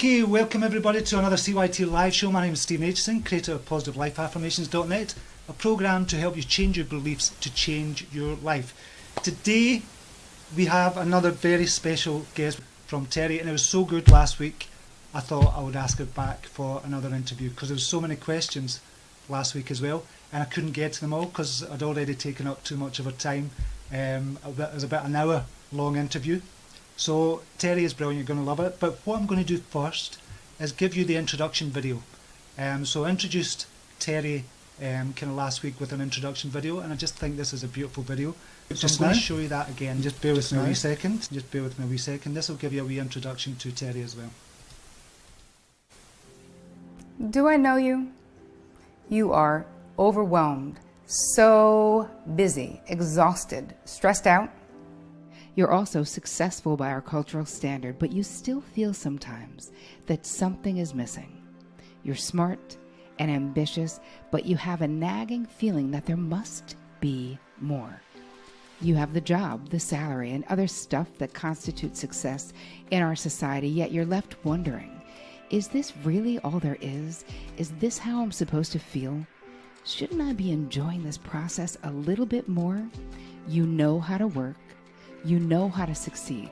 Okay, welcome everybody to another CYTLive show. My name is Stephen Aitchison, creator of PositiveLifeAffirmations.net, a program to help you change your beliefs to change your life. Today we have another very special guest from Terri, and it was so good last week I thought I would ask her back for another interview because there were so many questions last week as well, and I couldn't get to them all because I'd already taken up too much of her time. It was about an hour long interview. So Terri is brilliant, you're going to love it. But what I'm going to do first is give you the introduction video. So I introduced Terri kind of last week with an introduction video, and I just think this is a beautiful video. So I'm going to show you that again. Just bear with me a wee second. This will give you a wee introduction to Terri as well. Do I know you? You are overwhelmed, so busy, exhausted, stressed out. You're also successful by our cultural standard, but you still feel sometimes that something is missing. You're smart and ambitious, but you have a nagging feeling that there must be more. You have the job, the salary, and other stuff that constitute success in our society, yet you're left wondering, is this really all there is? Is this how I'm supposed to feel? Shouldn't I be enjoying this process a little bit more? You know how to work. You know how to succeed,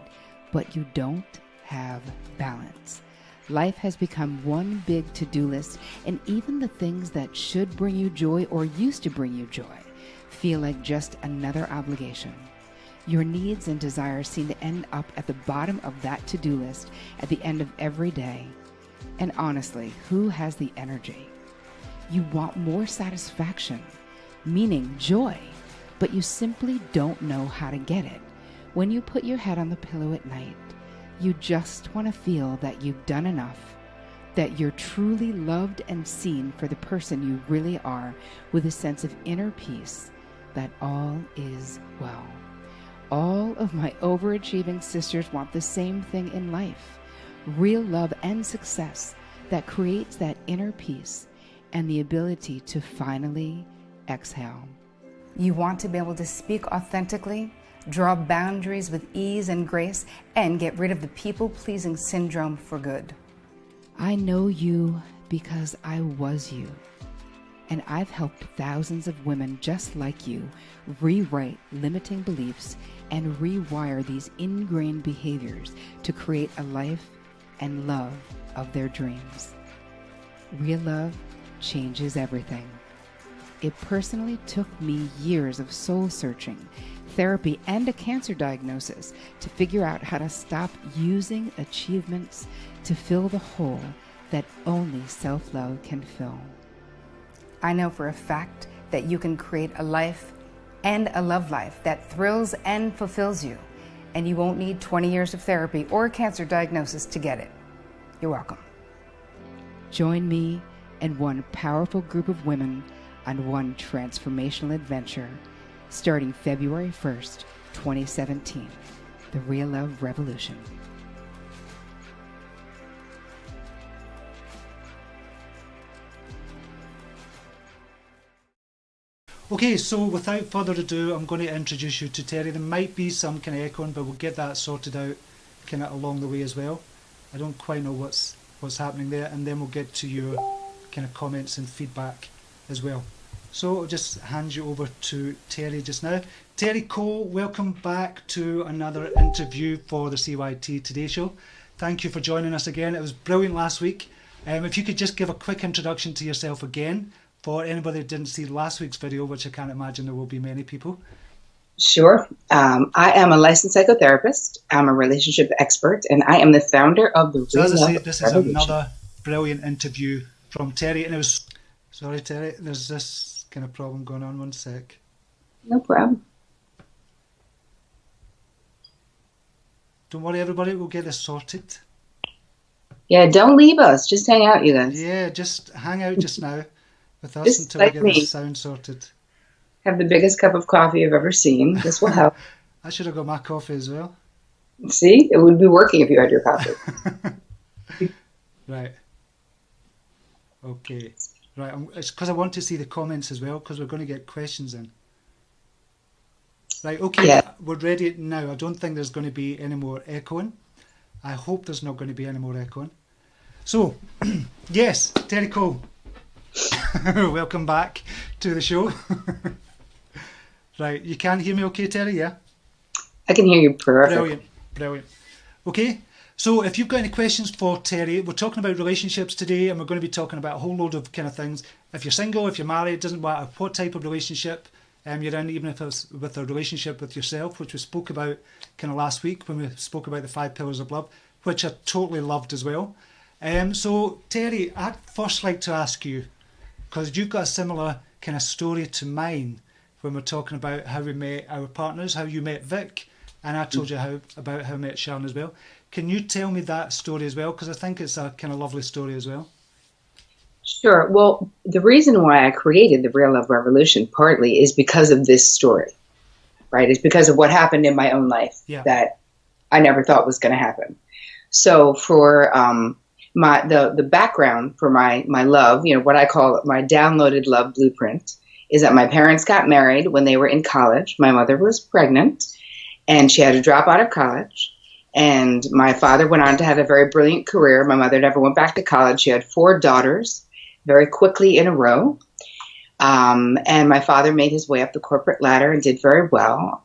but you don't have balance. Life has become one big to-do list, and even the things that should bring you joy or used to bring you joy feel like just another obligation. Your needs and desires seem to end up at the bottom of that to-do list at the end of every day. And honestly, who has the energy? You want more satisfaction, meaning joy, but you simply don't know how to get it. When you put your head on the pillow at night, you just want to feel that you've done enough, that you're truly loved and seen for the person you really are, with a sense of inner peace that all is well. All of my overachieving sisters want the same thing in life, real love and success that creates that inner peace and the ability to finally exhale. You want to be able to speak authentically, draw boundaries with ease and grace, and get rid of the people-pleasing syndrome for good. I know you because I was you, and I've helped thousands of women just like you rewrite limiting beliefs and rewire these ingrained behaviors to create a life and love of their dreams. Real love changes everything. It personally took me years of soul searching, therapy, and a cancer diagnosis to figure out how to stop using achievements to fill the hole that only self-love can fill. I know for a fact that you can create a life and a love life that thrills and fulfills you, and you won't need 20 years of therapy or a cancer diagnosis to get it. You're welcome. Join me and one powerful group of women on one transformational adventure starting February 1st, 2017, the Real Love Revolution. Okay, so without further ado, I'm going to introduce you to Terri. There might be some kind of echoing, but we'll get that sorted out kind of along the way as well. I don't quite know what's happening there, and then we'll get to your kind of comments and feedback as well. So I'll just hand you over to Terri just now. Terri Cole, welcome back to another interview for the CYT Today Show. Thank you for joining us again. It was brilliant last week. If you could just give a quick introduction to yourself again for anybody that didn't see last week's video, which I can't imagine there will be many people. Sure. I am a licensed psychotherapist. I'm a relationship expert, and I am the founder of the Real Love Revolution. This is another brilliant interview from Terri, and it was... Sorry, Terri, there's this kind of problem going on. One sec. No problem. Don't worry, everybody. We'll get this sorted. Yeah, don't leave us. Just hang out, you guys. Yeah, just hang out just now with us Just until like we get me. this sound sorted. Have the biggest cup of coffee you've ever seen. This will help. I should have got my coffee as well. See? It would be working if you had your coffee. Right. Okay. Right. It's because I want to see the comments as well, because we're going to get questions in. Right. Okay. Yeah. We're ready now. I don't think there's going to be any more echoing. I hope there's not going to be any more echoing. So, yes, Terri Cole, welcome back to the show. Right, you can hear me okay, Terri, yeah? I can hear you perfect. Brilliant, brilliant. Okay, so if you've got any questions for Terri, we're talking about relationships today, and we're going to be talking about a whole load of kind of things. If you're single, if you're married, it doesn't matter what type of relationship you're in, even if it's with a relationship with yourself, which we spoke about kind of last week when we spoke about the 5 pillars of love, which I totally loved as well. So Terri, I'd first like to ask you, because you've got a similar kind of story to mine when we're talking about how we met our partners, how you met Vic, and I told you about how I met Sharon as well. Can you tell me that story as well? Because I think it's a kind of lovely story as well. Sure. Well, the reason why I created the Real Love Revolution partly is because of this story, right? It's because of what happened in my own life that I never thought was going to happen. So for the background for my love, you know, what I call my downloaded love blueprint, is that my parents got married when they were in college. My mother was pregnant, and she had to drop out of college. And my father went on to have a very brilliant career. My mother never went back to college. She had 4 daughters very quickly in a row. And my father made his way up the corporate ladder and did very well.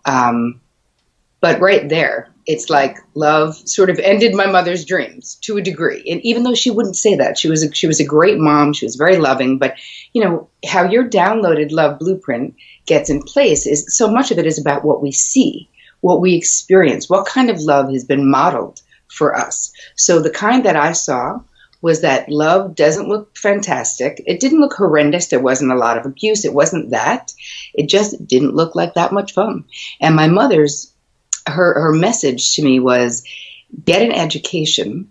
But right there, it's like love sort of ended my mother's dreams to a degree. And even though she wouldn't say that, she was a great mom. She was very loving. But, you know, how your downloaded love blueprint gets in place is so much of it is about what we see, what we experience, what kind of love has been modeled for us. So the kind that I saw was that love doesn't look fantastic. It didn't look horrendous. There wasn't a lot of abuse. It wasn't that. It just didn't look like that much fun. And my mother's her message to me was, get an education,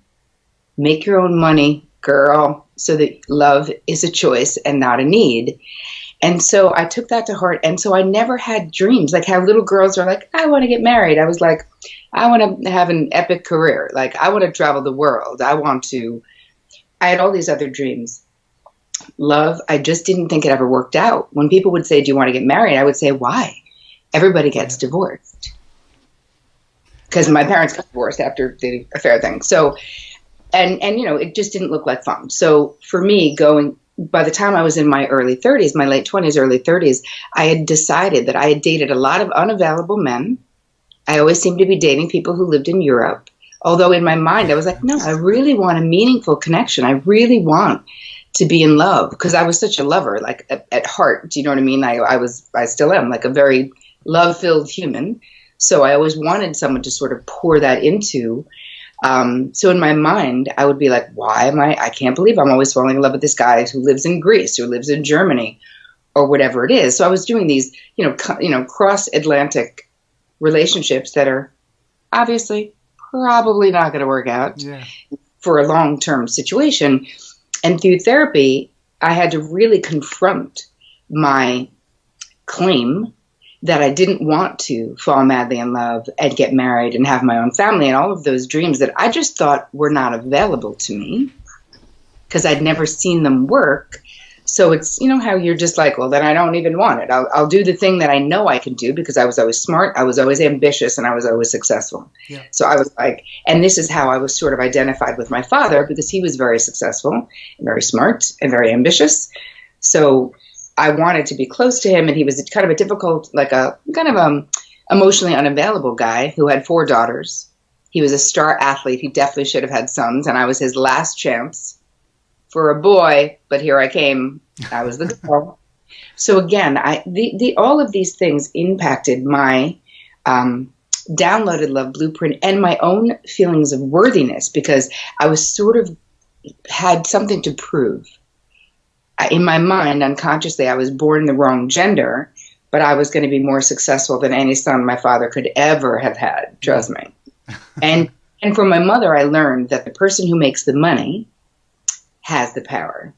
make your own money, girl, so that love is a choice and not a need. And so I took that to heart. And so I never had dreams, like how little girls are like, I want to get married. I was like, I want to have an epic career. Like, I want to travel the world. I had all these other dreams. Love, I just didn't think it ever worked out. When people would say, do you want to get married? I would say, why? Everybody gets divorced. Because my parents got divorced after the affair thing. So, and you know, it just didn't look like fun. So for me, by the time I was in my early 30s, my late 20s, early 30s, I had decided that I had dated a lot of unavailable men. I always seemed to be dating people who lived in Europe. Although in my mind, I was like, no, I really want a meaningful connection. I really want to be in love, because I was such a lover, like at heart. Do you know what I mean? I still am, like a very love-filled human. So I always wanted someone to sort of pour that into. So in my mind, I would be like, I can't believe I'm always falling in love with this guy who lives in Greece, who lives in Germany, or whatever it is. So I was doing these, cross-Atlantic relationships that are obviously probably not going to work out for a long-term situation. And through therapy, I had to really confront my claim that I didn't want to fall madly in love and get married and have my own family and all of those dreams that I just thought were not available to me because I'd never seen them work. So it's, you know, how you're just like, well, then I don't even want it. I'll do the thing that I know I can do because I was always smart, I was always ambitious, and I was always successful. Yeah. So I was like, and this is how I was sort of identified with my father, because he was very successful and very smart and very ambitious. So I wanted to be close to him, and he was kind of a difficult, like a kind of emotionally unavailable guy who had 4 daughters. He was a star athlete. He definitely should have had sons, and I was his last chance for a boy, but here I came. I was the girl. So again, all of these things impacted my downloaded love blueprint and my own feelings of worthiness, because I was sort of had something to prove. In my mind, unconsciously, I was born the wrong gender, but I was going to be more successful than any son my father could ever have had. Trust me. And from my mother, I learned that the person who makes the money has the power.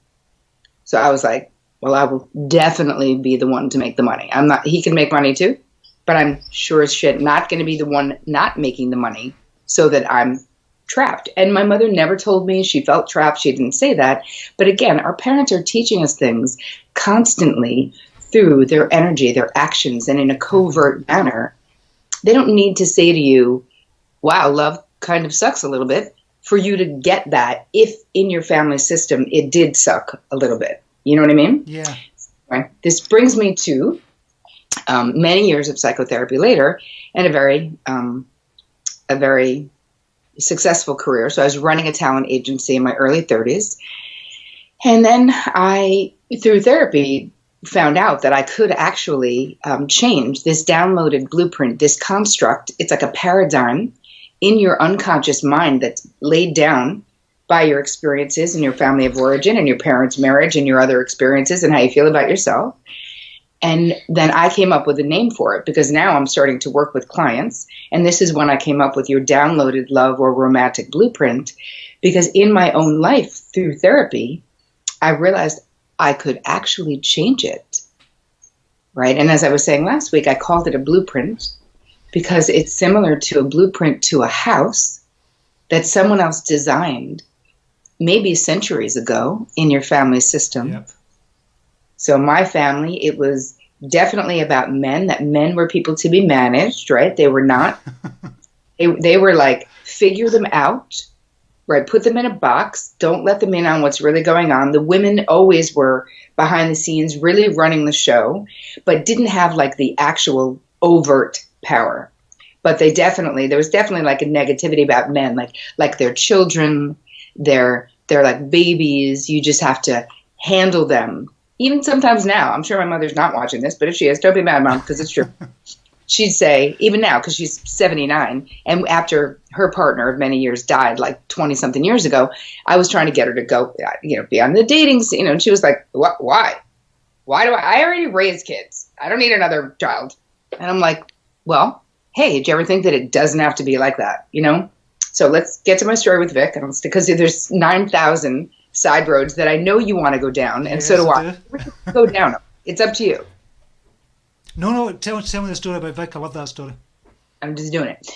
So I was like, well, I will definitely be the one to make the money. He can make money too, but I'm sure as shit not going to be the one not making the money so that I'm trapped. And my mother never told me she felt trapped. She didn't say that. But again, our parents are teaching us things constantly through their energy, their actions, and in a covert manner. They don't need to say to you, wow, love kind of sucks a little bit, for you to get that if in your family system it did suck a little bit. You know what I mean? Yeah. Right. This brings me to many years of psychotherapy later and a very successful career. So I was running a talent agency in my early 30s. And then I, through therapy, found out that I could actually change this downloaded blueprint, this construct. It's like a paradigm in your unconscious mind that's laid down by your experiences and your family of origin and your parents' marriage and your other experiences and how you feel about yourself. And then I came up with a name for it because now I'm starting to work with clients. And this is when I came up with your downloaded love or romantic blueprint, because in my own life through therapy, I realized I could actually change it. Right. And as I was saying last week, I called it a blueprint because it's similar to a blueprint to a house that someone else designed maybe centuries ago in your family system. Yep. So my family, it was definitely about men, that men were people to be managed, right? They were not, they were like, figure them out, right? Put them in a box. Don't let them in on what's really going on. The women always were behind the scenes, really running the show, but didn't have like the actual overt power. But there was definitely like a negativity about men, like their children, they're like babies. You just have to handle them. Even sometimes now, I'm sure my mother's not watching this, but if she is, don't be mad, Mom, because it's true. She'd say, even now, because she's 79, and after her partner of many years died, like 20-something years ago, I was trying to get her to go, be on the dating scene, and she was like, "What? Why? Why do I already raised kids? I don't need another child." And I'm like, well, hey, do you ever think that it doesn't have to be like that, So let's get to my story with Vic, because there's 9,000 side roads that I know you want to go down, and yes, so do I. Go down them. It's up to you. No, tell me the story about Vic. I love that story. I'm just doing it.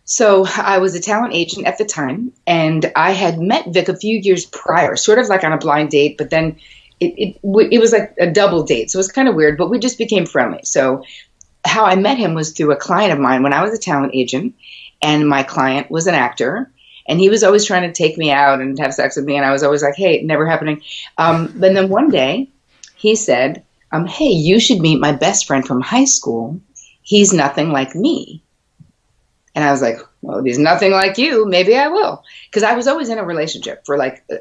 So I was a talent agent at the time, and I had met Vic a few years prior, sort of like on a blind date, but then it was like a double date, so it was kind of weird, but we just became friendly. So how I met him was through a client of mine when I was a talent agent, and my client was an actor. And he was always trying to take me out and have sex with me. And I was always like, hey, never happening. But then one day he said, hey, you should meet my best friend from high school. He's nothing like me. And I was like, well, if he's nothing like you, maybe I will. Because I was always in a relationship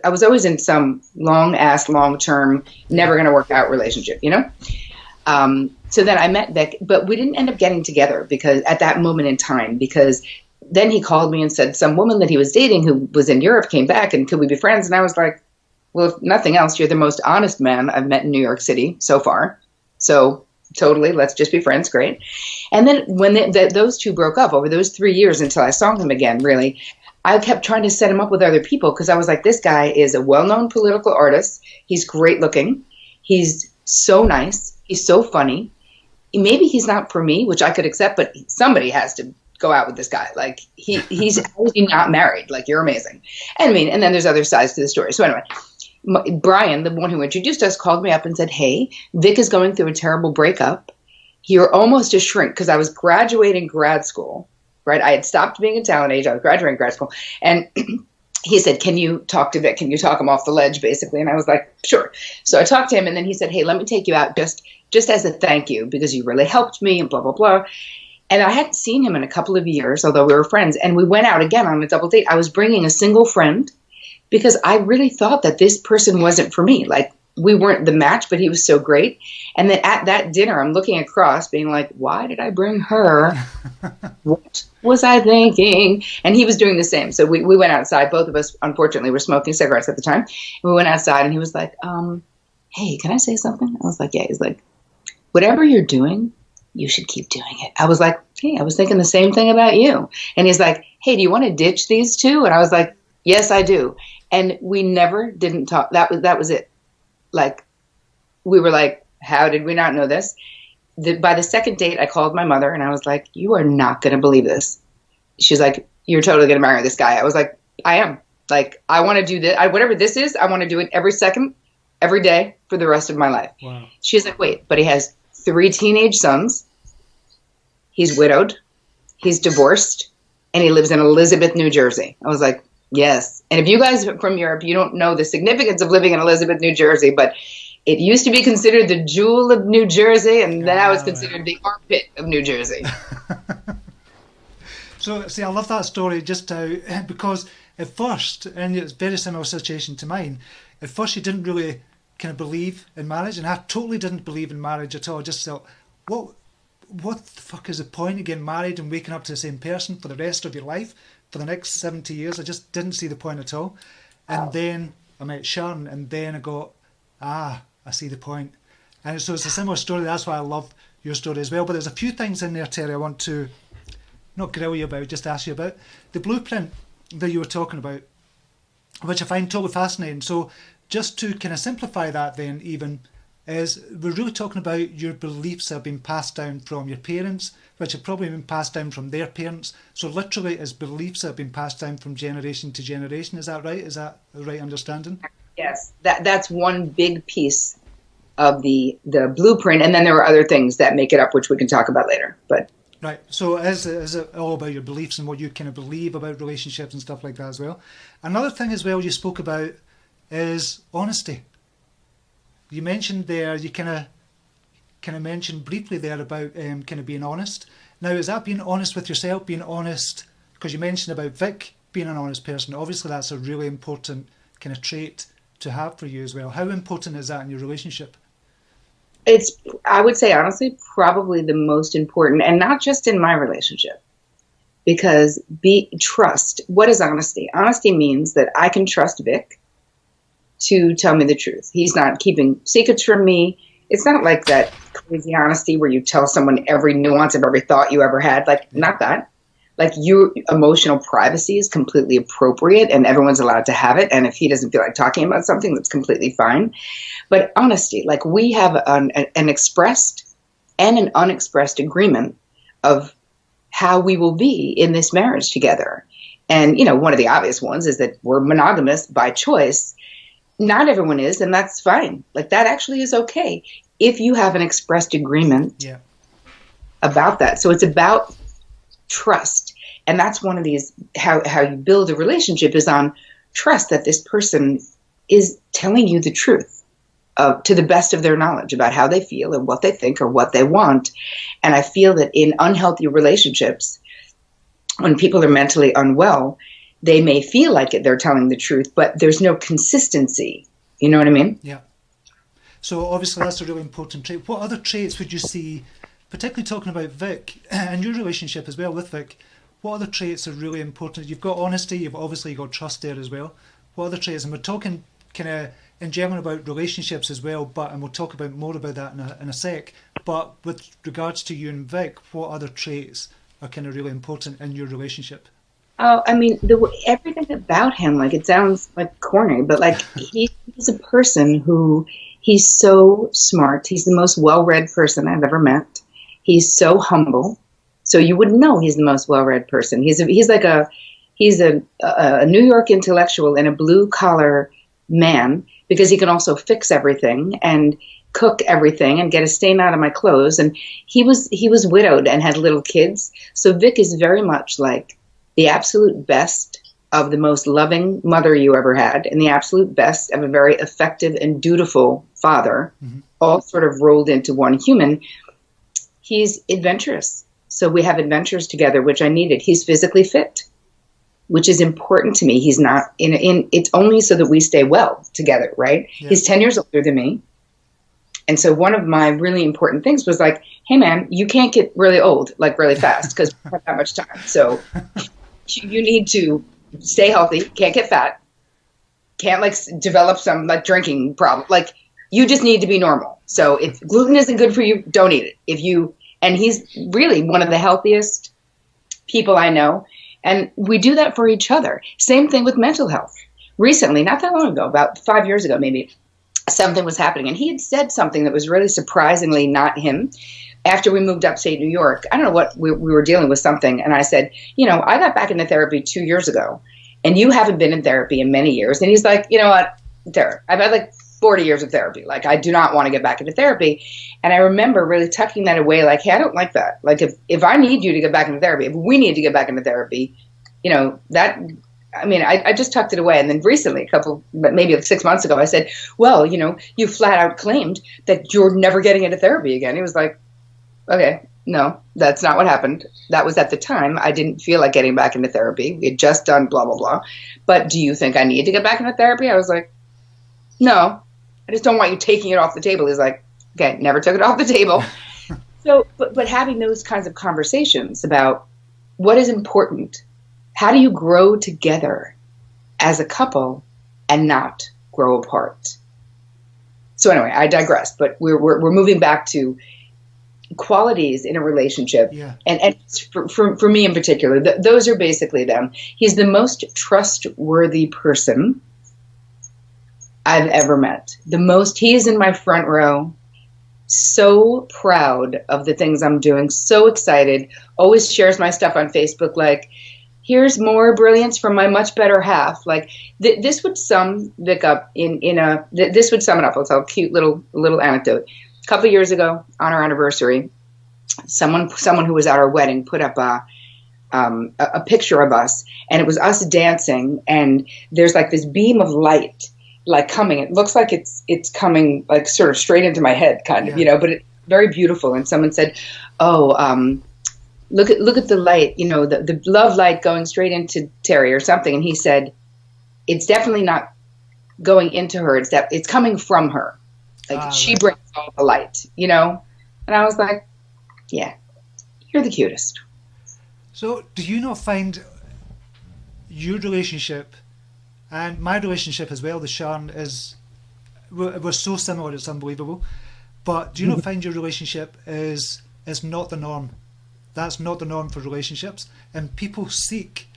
I was always in some long-term, never going to work out relationship, So then I met Vic, but we didn't end up getting together because at that moment in time, because then he called me and said some woman that he was dating who was in Europe came back and could we be friends? And I was like, well, if nothing else, you're the most honest man I've met in New York City so far. So totally, let's just be friends. Great. And then when those two broke up over those 3 years until I saw him again, really, I kept trying to set him up with other people because I was like, this guy is a well-known political artist. He's great looking. He's so nice. He's so funny. Maybe he's not for me, which I could accept, but somebody has to go out with this guy. Like he's obviously not married. Like, you're amazing. And then there's other sides to the story. So anyway, Brian, the one who introduced us, called me up and said, hey, Vic is going through a terrible breakup. You're almost a shrink, because I was graduating grad school, right? I had stopped being a talent agent. I was graduating grad school. And he said, can you talk to Vic? Can you talk him off the ledge, basically? And I was like, sure. So I talked to him, and then he said, hey, let me take you out just as a thank you, because you really helped me and blah, blah, blah. And I hadn't seen him in a couple of years, although we were friends. And we went out again on a double date. I was bringing a single friend because I really thought that this person wasn't for me. Like, we weren't the match, but he was so great. And then at that dinner, I'm looking across being like, why did I bring her? What was I thinking? And he was doing the same. So we went outside. Both of us, unfortunately, were smoking cigarettes at the time. And we went outside, and he was like, hey, can I say something? I was like, yeah. He's like, whatever you're doing, you should keep doing it. I was like, hey, I was thinking the same thing about you. And he's like, hey, do you want to ditch these two? And I was like, yes, I do. And we never didn't talk. That was it. Like, we were like, how did we not know this? By the second date, I called my mother, and I was like, you are not going to believe this. She's like, you're totally going to marry this guy. I was like, I am. Like, I want to do this. Whatever this is, I want to do it every second, every day for the rest of my life. Wow. She's like, wait, but he has 3 teenage sons. He's widowed. He's divorced. And he lives in Elizabeth, New Jersey. I was like, Yes. And if you guys are from Europe, you don't know the significance of living in Elizabeth, New Jersey, but it used to be considered the jewel of New Jersey, and now it's considered the armpit of New Jersey. So, see, I love that story just how, because at first, and it's a very similar situation to mine, at first you didn't really kind of believe in marriage, and I totally didn't believe in marriage at all. I just thought, what the fuck is the point of getting married and waking up to the same person for the rest of your life, for the next 70 years? I just didn't see the point at all. And then I met Sharon, and then I got, I see the point. And so it's a similar story. That's why I love your story as well. But there's a few things in there, Terri, I want to not grill you about, just ask you about. The blueprint that you were talking about, which I find totally fascinating. So just to kind of simplify that then even, is we're really talking about your beliefs that have been passed down from your parents, which have probably been passed down from their parents. So literally it's beliefs that have been passed down from generation to generation. Is that right? Is that the right understanding? Yes, that's one big piece of the blueprint. And then there are other things that make it up, which we can talk about later. But right. So is it all about your beliefs and what you kind of believe about relationships and stuff like that as well? Another thing as well you spoke about is honesty. You mentioned there, you kind of mentioned briefly there about kind of being honest. Now, is that being honest with yourself, being honest, because you mentioned about Vic being an honest person. Obviously, that's a really important kind of trait to have for you as well. How important is that in your relationship? It's, I would say, honestly, probably the most important, and not just in my relationship. Because trust. What is honesty? Honesty means that I can trust Vic to tell me the truth. He's not keeping secrets from me. It's not like that crazy honesty where you tell someone every nuance of every thought you ever had. Like, not that. Like, your emotional privacy is completely appropriate and everyone's allowed to have it. And if he doesn't feel like talking about something, that's completely fine. But honesty, like, we have an expressed and an unexpressed agreement of how we will be in this marriage together. And, you know, one of the obvious ones is that we're monogamous by choice. Not everyone is, and that's fine. Like, that actually is okay if you have an expressed agreement about that. So it's about trust. And that's one of these, how you build a relationship is on trust that this person is telling you the truth to the best of their knowledge about how they feel and what they think or what they want. And I feel that in unhealthy relationships, when people are mentally unwell, they may feel like they're telling the truth, but there's no consistency. You know what I mean? Yeah. So obviously that's a really important trait. What other traits would you see, particularly talking about Vic and your relationship as well with Vic, what other traits are really important? You've got honesty, you've obviously got trust there as well. What other traits? And we're talking kind of in general about relationships as well, and we'll talk about more about that in a sec. But with regards to you and Vic, what other traits are kind of really important in your relationship? Oh, I mean, everything about him, like, it sounds like corny, but like, he's a person who, he's so smart. He's the most well-read person I've ever met. He's so humble. So you wouldn't know he's the most well-read person. He's a New York intellectual and a blue-collar man, because he can also fix everything and cook everything and get a stain out of my clothes. And he was widowed and had little kids. So Vic is very much like the absolute best of the most loving mother you ever had, and the absolute best of a very effective and dutiful father, all sort of rolled into one human. He's adventurous. So we have adventures together, which I needed. He's physically fit, which is important to me. He's not it's only so that we stay well together, right? Yeah. He's 10 years older than me. And so one of my really important things was like, hey man, you can't get really old, like really fast, because we don't have that much time. So you need to stay healthy, can't get fat, can't like develop some like drinking problem. Like, you just need to be normal. So if gluten isn't good for you, don't eat it. And he's really one of the healthiest people I know. And we do that for each other. Same thing with mental health. Recently, not that long ago, about 5 years ago, maybe, something was happening. And he had said something that was really surprisingly not him. After we moved upstate New York, I don't know what, we were dealing with something. And I said, you know, I got back into therapy 2 years ago, and you haven't been in therapy in many years. And he's like, you know what, Terri, I've had like 40 years of therapy. Like, I do not want to get back into therapy. And I remember really tucking that away, like, hey, I don't like that. Like, if I need you to get back into therapy, if we need to get back into therapy, you know, that I mean, I just tucked it away. And then recently, maybe 6 months ago, I said, well, you know, you flat out claimed that you're never getting into therapy again. He was like, okay, no, that's not what happened. That was at the time. I didn't feel like getting back into therapy. We had just done blah, blah, blah. But do you think I need to get back into therapy? I was like, no, I just don't want you taking it off the table. He's like, okay, never took it off the table. So, but having those kinds of conversations about what is important, how do you grow together as a couple and not grow apart? So anyway, I digressed, but we're moving back to qualities in a relationship. Yeah. And for me in particular, those are basically them. He's the most trustworthy person I've ever met. He is in my front row. So proud of the things I'm doing, so excited, always shares my stuff on Facebook like, here's more brilliance from my much better half. Like this would sum Vic up this would sum it up. I'll tell a cute little anecdote. A couple of years ago on our anniversary, someone who was at our wedding put up a picture of us, and it was us dancing, and there's like this beam of light like coming. It looks like it's coming like sort of straight into my head, kind of, you know, but it's very beautiful. And someone said, "Oh, look at the light, you know, the love light going straight into Terri or something." And he said, "It's definitely not going into her. It's coming from her. Like she brings all the light, you know." And I was like, "Yeah, you're the cutest." So, do you not find your relationship and my relationship as well, the Sharon, we're so similar, it's unbelievable. But do you not find your relationship is not the norm? That's not the norm for relationships. And people seek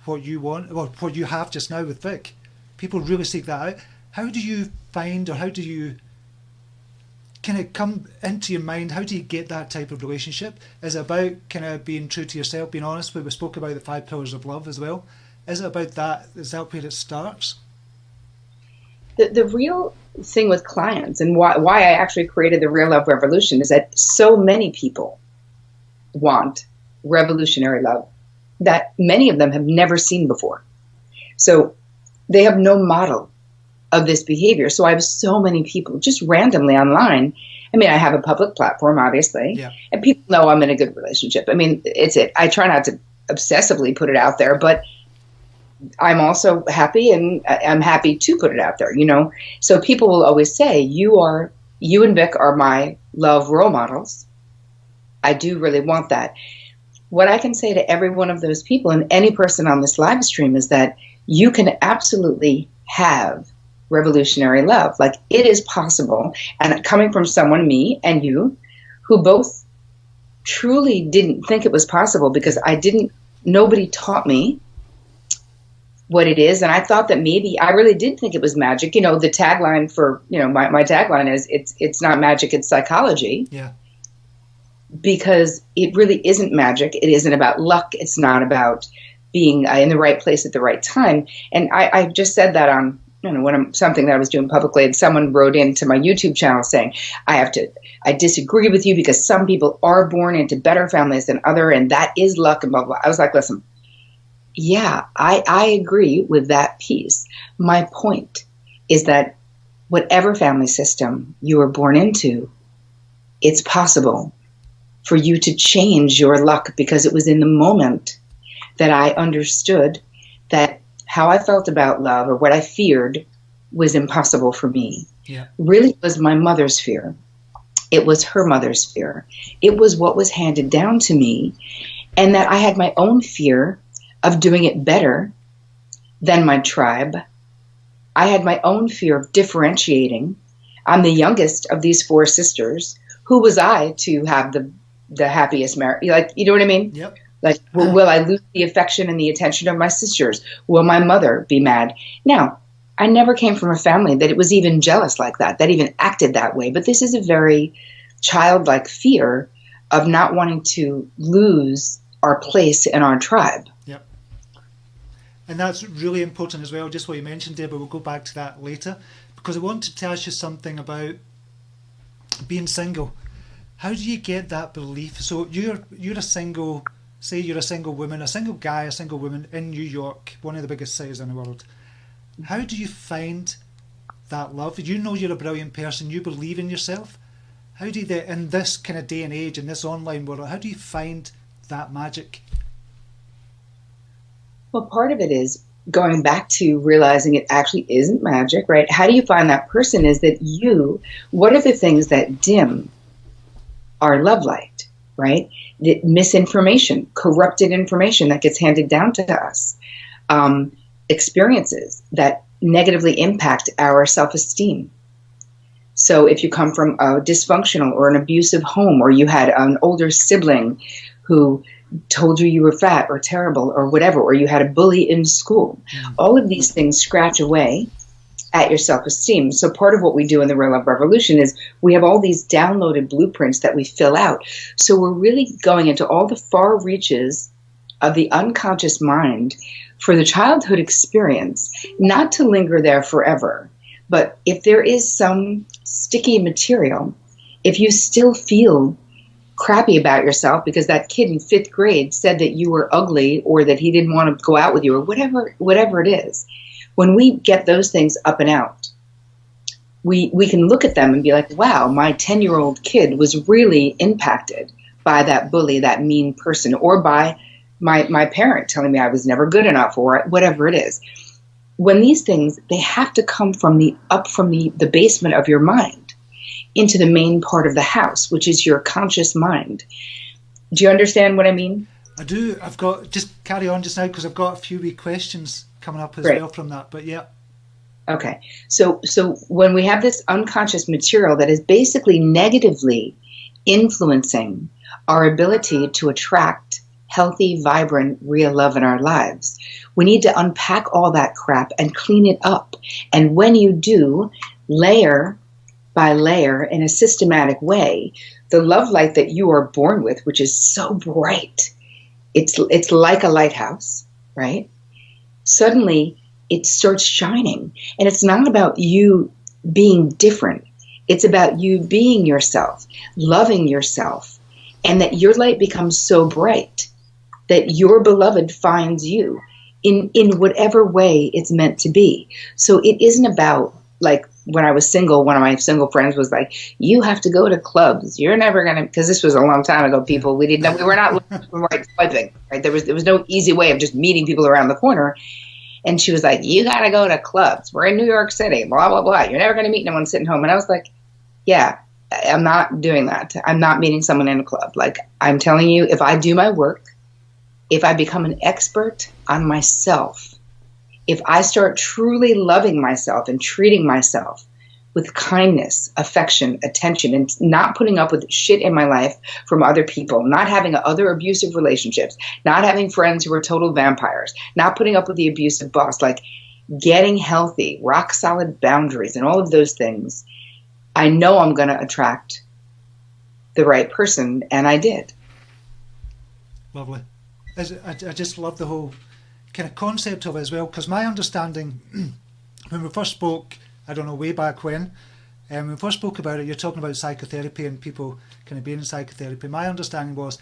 what you want, or what you have just now with Vic. People really seek that out. How do you find, or how do you kind of come into your mind, how do you get that type of relationship? Is it about kind of being true to yourself, being honest? We spoke about the 5 pillars of love as well. Is it about that? Is that where it starts? The real thing with clients, and why I actually created the Real Love Revolution, is that so many people want revolutionary love that many of them have never seen before. So they have no model of this behavior. So I have so many people just randomly online. I mean, I have a public platform, obviously, and people know I'm in a good relationship. I mean, I try not to obsessively put it out there, but I'm also happy, and I'm happy to put it out there, you know. So people will always say, you and Vic are my love role models. I do really want that. What I can say to every one of those people and any person on this live stream is that you can absolutely have revolutionary love. Like, it is possible. And coming from someone, me and you, who both truly didn't think it was possible because nobody taught me what it is. And I thought that maybe I really did think it was magic. You know, the tagline for, you know, my tagline is it's not magic, it's psychology. Yeah. Because it really isn't magic. It isn't about luck. It's not about being in the right place at the right time. And I just said that on, you know, something that I was doing publicly, and someone wrote into my YouTube channel saying, I disagree with you because some people are born into better families than other, and that is luck and blah, blah. I was like, listen, yeah, I agree with that piece. My point is that whatever family system you were born into, it's possible for you to change your luck, because it was in the moment that I understood that how I felt about love, or what I feared, was impossible for me. Yeah. Really was my mother's fear. It was her mother's fear. It was what was handed down to me, and that I had my own fear of doing it better than my tribe. I had my own fear of differentiating. I'm the youngest of these 4 sisters. Who was I to have the happiest marriage? Like, you know what I mean? Yep. Like, will I lose the affection and the attention of my sisters? Will my mother be mad? Now, I never came from a family that it was even jealous like that even acted that way. But this is a very childlike fear of not wanting to lose our place in our tribe. Yep. And that's really important as well, just what you mentioned there, but we'll go back to that later, because I wanted to ask you something about being single. How do you get that belief? So you're a single say you're a single woman, a single guy, a single woman in New York, one of the biggest cities in the world. How do you find that love? You know you're a brilliant person, you believe in yourself. How do you, in this kind of day and age, in this online world, how do you find that magic? Well, part of it is going back to realizing it actually isn't magic, right? How do you find that person is that what are the things that dim our love light, right? The misinformation, corrupted information that gets handed down to us, experiences that negatively impact our self-esteem. So if you come from a dysfunctional or an abusive home, or you had an older sibling who told you were fat or terrible or whatever, or you had a bully in school, all of these things scratch away at your self-esteem. So part of what we do in the Real Love Revolution is we have all these downloaded blueprints that we fill out. So we're really going into all the far reaches of the unconscious mind for the childhood experience, not to linger there forever. But if there is some sticky material, if you still feel crappy about yourself because that kid in 5th grade said that you were ugly or that he didn't want to go out with you or whatever it is, when we get those things up and out, we can look at them and be like, wow, my 10-year-old kid was really impacted by that bully, that mean person, or by my parent telling me I was never good enough, or whatever it is. When these things, they have to come from the basement of your mind into the main part of the house, which is your conscious mind. Do you understand what I mean? I do. I've got, just carry on just now because I've got a few wee questions coming up as well from that, but yeah. Okay. So when we have this unconscious material that is basically negatively influencing our ability to attract healthy, vibrant, real love in our lives, we need to unpack all that crap and clean it up. And when you do, layer by layer, in a systematic way, the love light that you are born with, which is so bright, it's like a lighthouse, right? Suddenly it starts shining. And it's not about you being different. It's about you being yourself, loving yourself, and that your light becomes so bright that your beloved finds you in whatever way it's meant to be. So it isn't about, like, when I was single, one of my single friends was like, you have to go to clubs. You're never going to, because this was a long time ago, people, we didn't know, we were not right swiping, right? There was no easy way of just meeting people around the corner. And she was like, you got to go to clubs. We're in New York City, blah, blah, blah. You're never going to meet anyone sitting home. And I was like, yeah, I'm not doing that. I'm not meeting someone in a club. Like, I'm telling you, if I do my work, if I become an expert on myself, if I start truly loving myself and treating myself with kindness, affection, attention, and not putting up with shit in my life from other people, not having other abusive relationships, not having friends who are total vampires, not putting up with the abusive boss, like getting healthy, rock solid boundaries, and all of those things, I know I'm going to attract the right person, and I did. Lovely. I just love the whole kind of concept of it as well, because my understanding, when we first spoke, I don't know, way back when we first spoke about it, you're talking about psychotherapy and people kind of being in psychotherapy. My understanding was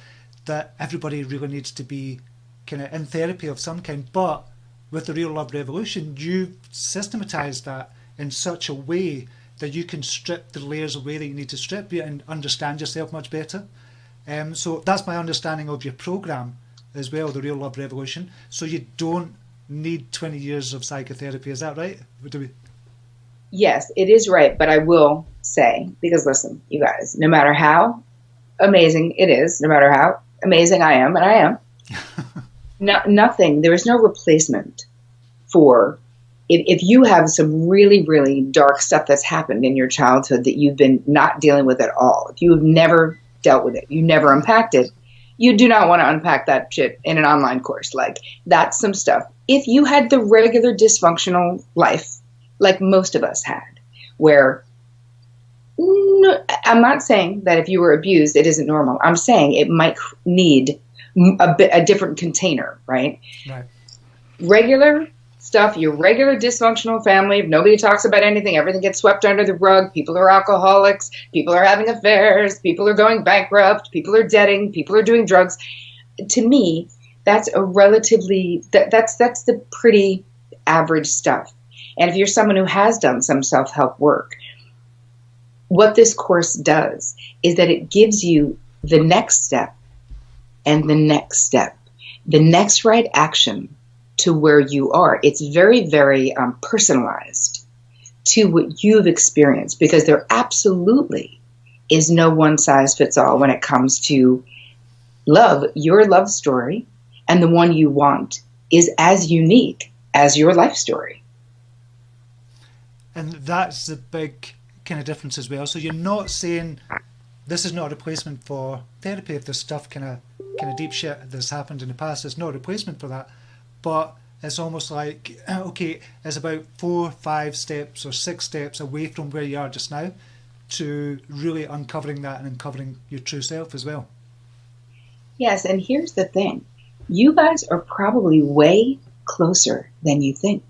that everybody really needs to be kind of in therapy of some kind, but with the Real Love Revolution, you've systematized that in such a way that you can strip the layers away that you need to strip and understand yourself much better. So that's my understanding of your program as well, the Real Love Revolution. So you don't need 20 years of psychotherapy, is that right? Yes, it is right, but I will say, because listen, you guys, no matter how amazing it is, no matter how amazing I am, and I am, nothing, there is no replacement for, if you have some really, really dark stuff that's happened in your childhood that you've been not dealing with at all, if you have never dealt with it, you never unpacked it, you do not want to unpack that shit in an online course. Like, that's some stuff. If you had the regular dysfunctional life, like most of us had, where, I'm not saying that if you were abused, it isn't normal. I'm saying it might need a different container, right? Right. Regular stuff, your regular dysfunctional family, if nobody talks about anything, everything gets swept under the rug, people are alcoholics, people are having affairs, people are going bankrupt, people are debting, people are doing drugs. to me, that's a relatively, that's the pretty average stuff. And if you're someone who has done some self-help work, what this course does is that it gives you the next step and the next step, the next right action to where you are. It's very, very personalized to what you've experienced, because there absolutely is no one size fits all when it comes to love. Your love story and the one you want is as unique as your life story. And that's the big kind of difference as well. So you're not saying this is not a replacement for therapy. If there's stuff kind of deep shit that's happened in the past, it's not a replacement for that. But it's almost like, okay, it's about 4, 5 steps or 6 steps away from where you are just now to really uncovering that and uncovering your true self as well. Yes, and here's the thing. You guys are probably way closer than you think.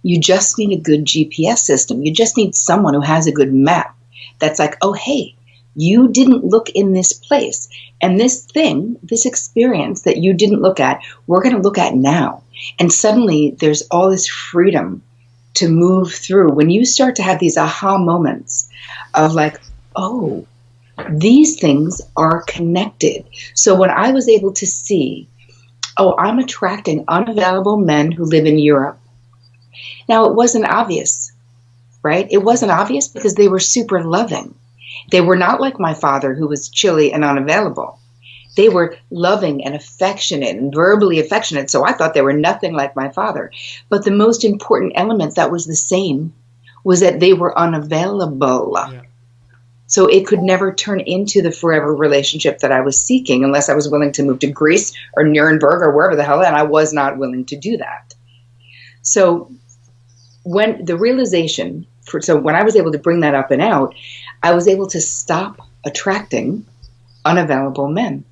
You just need a good GPS system. You just need someone who has a good map that's like, oh, hey, you didn't look in this place. And this thing, this experience that you didn't look at, we're going to look at now. And suddenly there's all this freedom to move through. When you start to have these aha moments of like, oh, these things are connected. So when I was able to see, oh, I'm attracting unavailable men who live in Europe. Now, it wasn't obvious, right? It wasn't obvious because they were super loving. They were not like my father, who was chilly and unavailable. They were loving and affectionate and verbally affectionate. So I thought they were nothing like my father. But the most important element that was the same was that they were unavailable. Yeah. So it could never turn into the forever relationship that I was seeking unless I was willing to move to Greece or Nuremberg or wherever the hell, and I was not willing to do that. So when the realization, when I was able to bring that up and out, I was able to stop attracting unavailable men.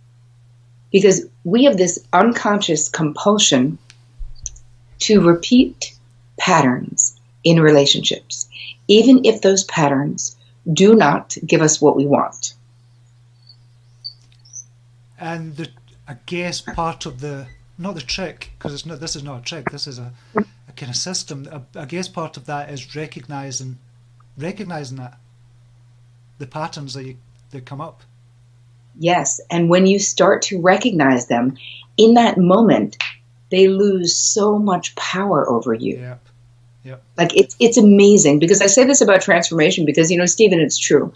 Because we have this unconscious compulsion to repeat patterns in relationships, even if those patterns do not give us what we want. And I guess part of not the trick, because this is not a trick, this is a kind of system. I guess part of that is recognizing that the patterns that come up. Yes, and when you start to recognize them, in that moment, they lose so much power over you. Yep. Yep. Like it's amazing, because I say this about transformation because, Stephen, it's true.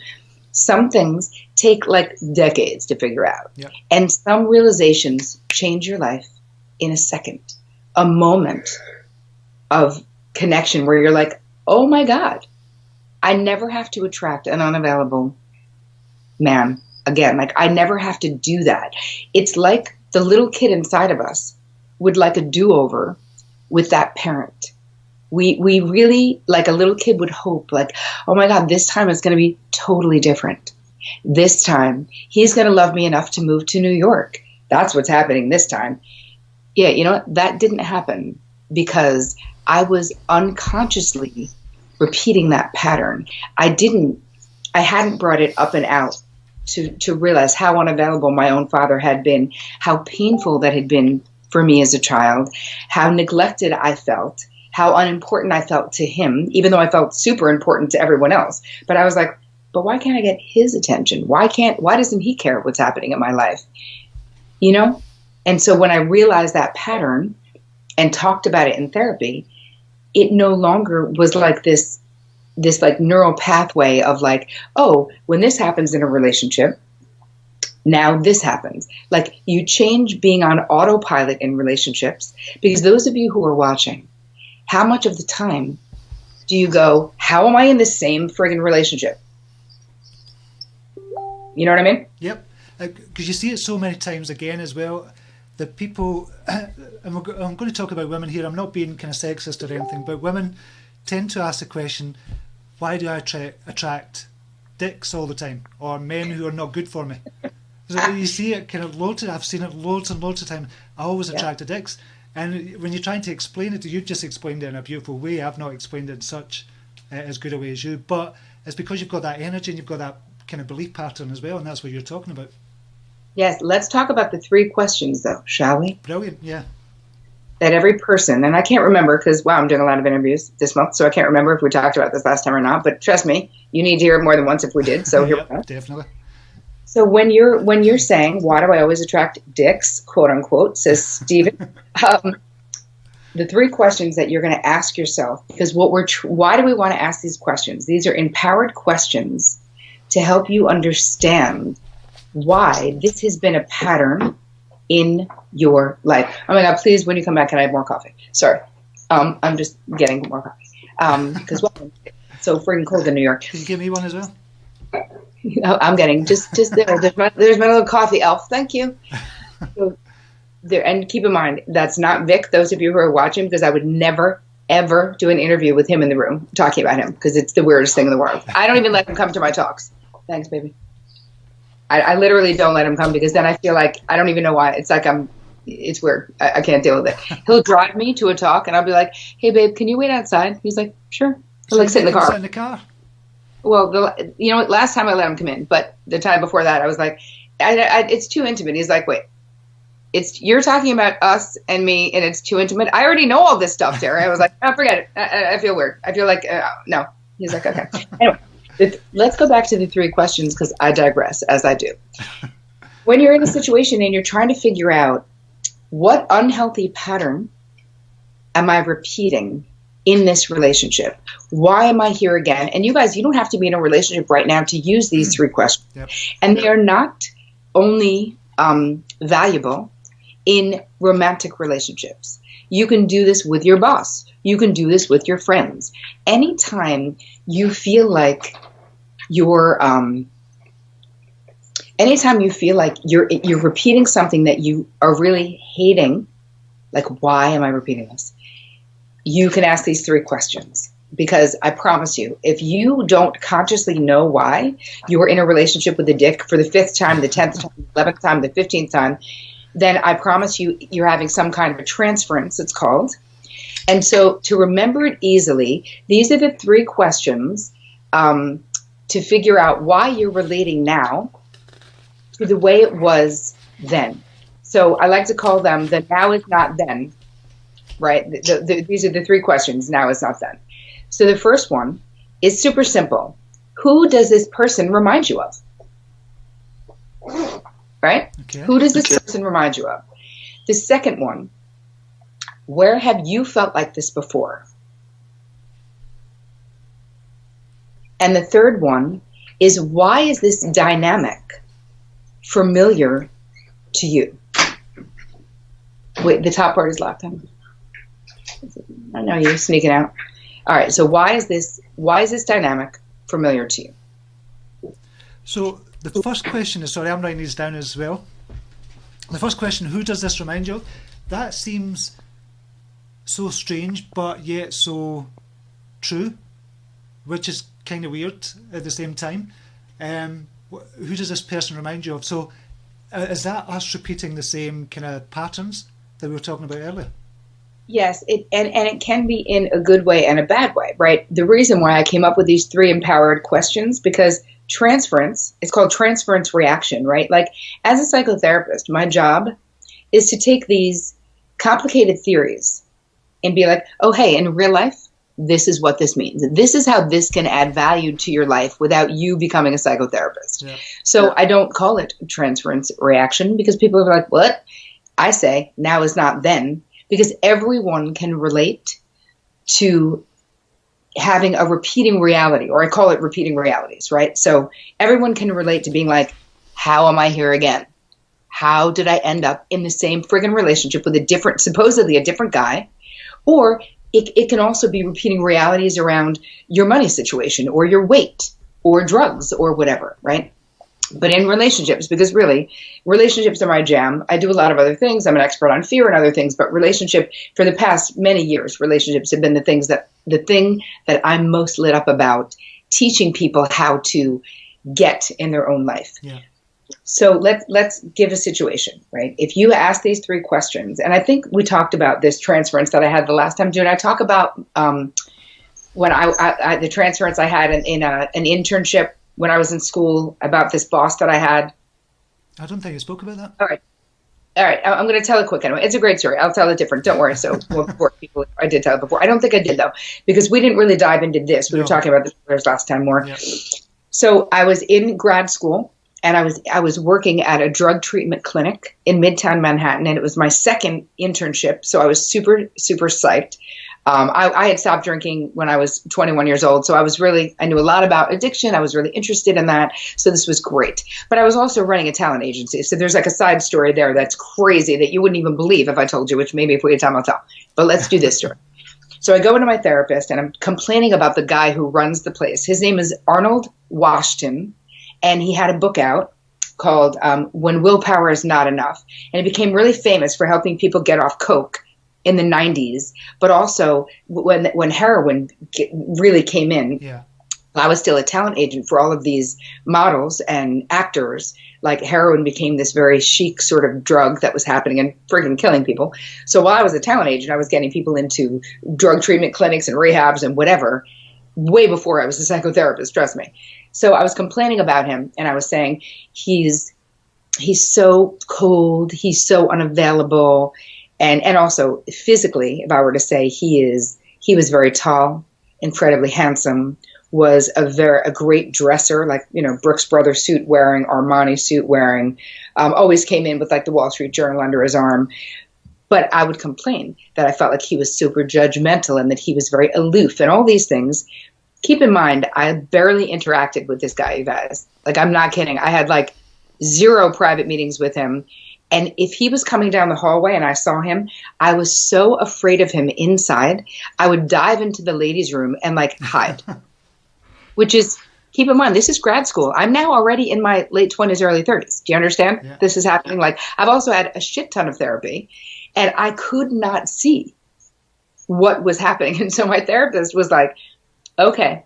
Some things take like decades to figure out. Yep. And some realizations change your life in a second. A moment of connection where you're like, oh my God, I never have to attract an unavailable man again. Like, I never have to do that. It's like the little kid inside of us would like a do-over with that parent. We really, like a little kid would hope, like, oh my God, this time it's going to be totally different. This time he's going to love me enough to move to New York. That's what's happening this time. Yeah, you know what? That didn't happen because I was unconsciously repeating that pattern. I hadn't brought it up and out to realize how unavailable my own father had been, how painful that had been for me as a child, how neglected I felt, how unimportant I felt to him, even though I felt super important to everyone else. But I was like, but why can't I get his attention? Why doesn't he care what's happening in my life? And so when I realized that pattern and talked about it in therapy, it no longer was like this like neural pathway of like, oh, when this happens in a relationship, now this happens. Like, you change being on autopilot in relationships, because those of you who are watching, how much of the time do you go, how am I in the same friggin' relationship? You know what I mean? Yep. Because you see it so many times again as well. The people, and I'm going to talk about women here. I'm not being kind of sexist or anything, but women tend to ask the question, why do I attract dicks all the time, or men who are not good for me? So you see it kind of loads. I've seen it loads and loads of times. I always attract the dicks. And when you're trying to explain it, you've just explained it in a beautiful way. I've not explained it in such as good a way as you, but it's because you've got that energy and you've got that kind of belief pattern as well, and that's what you're talking about. Yes, let's talk about the 3 questions, though, shall we? Brilliant, yeah. That every person, and I can't remember because, wow, I'm doing a lot of interviews this month, so I can't remember if we talked about this last time or not, but trust me, you need to hear it more than once if we did, so here we go. Definitely. So when you're saying, why do I always attract dicks, quote unquote, says Stephen, the 3 questions that you're going to ask yourself, because why do we want to ask these questions? These are empowered questions to help you understand why this has been a pattern in your life. Oh my God, please, when you come back, can I have more coffee? Sorry. I'm just getting more coffee. Because it's so freaking cold in New York. Can you give me one as well? I'm getting just there. There's my little coffee elf. Thank you. So, and keep in mind, that's not Vic, those of you who are watching, because I would never, ever do an interview with him in the room talking about him, because it's the weirdest thing in the world. I don't even let him come to my talks. Thanks, baby. I literally don't let him come, because then I feel like I don't even know why. It's like it's weird. I can't deal with it. He'll drive me to a talk, and I'll be like, hey, babe, can you wait outside? He's like, sure. He'll like sit in the car. Sit in the car? Well, you know, last time I let him come in, but the time before that, I was like, it's too intimate. He's like, wait, you're talking about us and me, and it's too intimate. I already know all this stuff, Terry. I was like, oh, forget it. I feel weird. I feel like, no. He's like, okay. Anyway. Let's go back to the 3 questions, because I digress, as I do. When you're in a situation and you're trying to figure out what unhealthy pattern am I repeating in this relationship? Why am I here again? And you guys, you don't have to be in a relationship right now to use these 3 questions. Yep. And they are not only valuable in romantic relationships. You can do this with your boss. You can do this with your friends. Anytime you feel like you're repeating something that you are really hating, like, why am I repeating this? You can ask these 3 questions, because I promise you, if you don't consciously know why you're in a relationship with a dick for the 5th time, the 10th time, the 11th time, the 15th time, then I promise you, you're having some kind of a transference, it's called. And so to remember it easily, these are the 3 questions to figure out why you're relating now to the way it was then. So I like to call them the now is not then, right? These are the 3 questions, now is not then. So the first one is super simple. Who does this person remind you of? Right? Okay. Who does this person remind you of? The second one, where have you felt like this before? And the third one is, why is this dynamic familiar to you? Wait, the top part is locked on. I know you're sneaking out. All right, so why is this dynamic familiar to you? So the first question is, sorry, I'm writing these down as well. The first question, who does this remind you of? That seems so strange, but yet so true, which is kind of weird at the same time. Who does this person remind you of? So is that us repeating the same kind of patterns that we were talking about earlier? Yes, and it can be in a good way and a bad way, right? The reason why I came up with these 3 empowered questions, because transference, it's called transference reaction, right? Like, as a psychotherapist, my job is to take these complicated theories and be like, oh, hey, in real life, this is what this means. This is how this can add value to your life without you becoming a psychotherapist. Yeah. So I don't call it transference reaction, because people are like, what? I say, now is not then, because everyone can relate to having a repeating reality, or I call it repeating realities, right? So everyone can relate to being like, how am I here again? How did I end up in the same friggin' relationship with supposedly a different guy? Or it can also be repeating realities around your money situation, or your weight, or drugs, or whatever, right? But in relationships, because really, relationships are my jam. I do a lot of other things. I'm an expert on fear and other things, but relationship, for the past many years, relationships have been the thing that I'm most lit up about, teaching people how to get in their own life. Yeah. So let's give a situation, right? If you ask these 3 questions, and I think we talked about this transference that I had the last time. Did I talk about when I the transference I had in an internship when I was in school, about this boss that I had? I don't think I spoke about that. All right. All right, I'm going to tell it quick anyway. It's a great story. I'll tell it different. Don't worry. So before people, I did tell it before. I don't think I did though, because we didn't really dive into this. We were talking about this last time more. Yep. So I was in grad school, and I was working at a drug treatment clinic in Midtown Manhattan, and it was my second internship. So I was super, super psyched. I had stopped drinking when I was 21 years old, so I knew a lot about addiction. I was really interested in that, so this was great. But I was also running a talent agency, so there's like a side story there that's crazy that you wouldn't even believe if I told you, which maybe if we had time I'll tell. But let's do this story. So I go into my therapist, and I'm complaining about the guy who runs the place. His name is Arnold Washington, and he had a book out called When Willpower is Not Enough, and it became really famous for helping people get off coke in the 90s, but also when heroin really came in. Yeah. I was still a talent agent for all of these models and actors. Like, heroin became this very chic sort of drug that was happening and friggin' killing people. So while I was a talent agent, I was getting people into drug treatment clinics and rehabs and whatever, way before I was a psychotherapist, trust me. So I was complaining about him, and I was saying, he's so cold, he's so unavailable. And also physically, if I were to say, he was very tall, incredibly handsome, was a great dresser, like, Brooks Brothers suit wearing, Armani suit wearing, always came in with like the Wall Street Journal under his arm. But I would complain that I felt like he was super judgmental and that he was very aloof and all these things. Keep in mind, I barely interacted with this guy, you guys. Like, I'm not kidding. I had like 0 private meetings with him. And if he was coming down the hallway and I saw him, I was so afraid of him inside, I would dive into the ladies' room and like hide. Which is, keep in mind, this is grad school. I'm now already in my late 20s, early 30s. Do you understand? Yeah. This is happening. Like, I've also had a shit ton of therapy, and I could not see what was happening. And so my therapist was like, okay,